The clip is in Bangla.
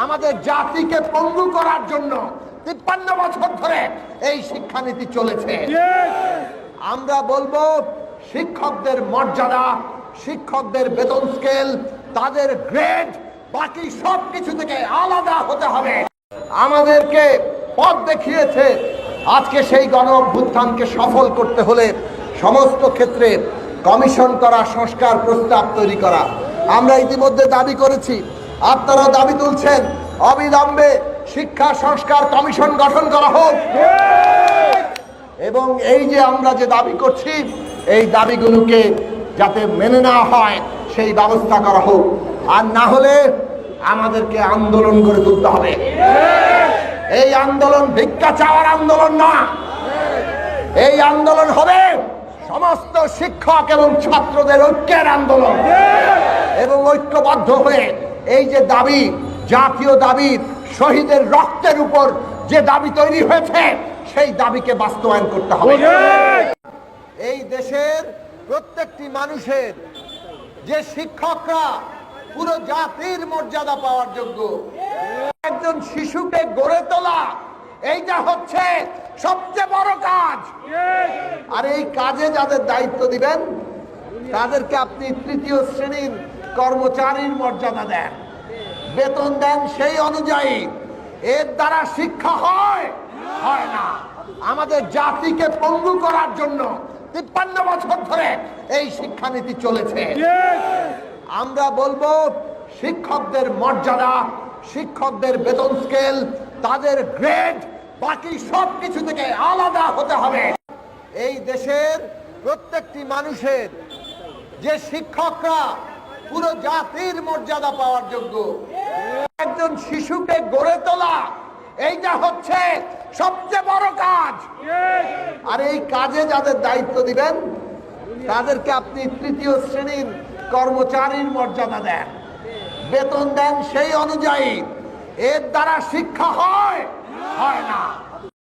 আমাদের জাতিকে পঙ্গু করার জন্য ৫৩ বছর ধরে এই শিক্ষানীতি চলেছে। আমরা বলবো শিক্ষকদের মর্যাদা, শিক্ষকদের বেতন স্কেল, তাদের গ্রেড বাকি সবকিছু থেকে আলাদা হতে হবে। আমাদেরকে পথ দেখিয়েছে। আজকে সেই গণ অভ্যুত্থানকে সফল করতে হলে সমস্ত ক্ষেত্রে কমিশন করা, সংস্কার প্রস্তাব তৈরি করা। আমরা ইতিমধ্যে দাবি করেছি, আপনারা দাবি তুলছেন, অবিলম্বে শিক্ষা সংস্কার কমিশন গঠন করা হোক এবং এই যে আমরা যে দাবি করছি এই দাবিগুলোকে যাতে মেনে নেওয়া হয় সেই ব্যবস্থা করা হোক। আর না হলে আমাদেরকে আন্দোলন করে তুলতে হবে। এই আন্দোলন ভিক্ষা চাওয়ার আন্দোলন না, এই আন্দোলন হবে সমস্ত শিক্ষক এবং ছাত্রদের ঐক্যের আন্দোলন এবং ঐক্যবদ্ধ হয়ে এই যে দাবি, জাতীয় দাবি, শহীদের রক্তের উপর যে দাবি তৈরি হয়েছে সেই দাবিকে বাস্তবায়ন করতে হবে। এই দেশের প্রত্যেকটি মানুষের যে শিক্ষকরা পুরো জাতির মর্যাদা পাওয়ার যোগ্য, একজন শিশুকে গড়ে তোলা, এইটা হচ্ছে সবচেয়ে বড় কাজ। আর এই কাজে যাদের দায়িত্ব দিবেন তাদেরকে আপনি তৃতীয় শ্রেণীর কর্মচারীর মর্যাদা দেন, বেতন দেন সেই অনুযায়ী। এর দ্বারা শিক্ষা হয় না। আমাদের জাতিকে পঙ্গু করার জন্য ৫৩ বছর ধরে এই শিক্ষানীতি চলেছে। আমরা বলবো শিক্ষকদের মর্যাদা, শিক্ষকদের বেতন স্কেল, তাদের গ্রেড বাকি সবকিছু থেকে আলাদা হতে হবে। এই দেশের প্রত্যেকটি মানুষের যে শিক্ষকরা পুরো জাতির মর্যাদা পাওয়ার যোগ্য, একজন শিশুকে গড়ে তোলা, এইটা হচ্ছে সবচেয়ে বড় কাজ। আর এই কাজে যাদের দায়িত্ব দিবেন তাদেরকে আপনি তৃতীয় শ্রেণীর কর্মচারীর মর্যাদা দেন, বেতন দেন সেই অনুযায়ী। এর দ্বারা শিক্ষা হয় না।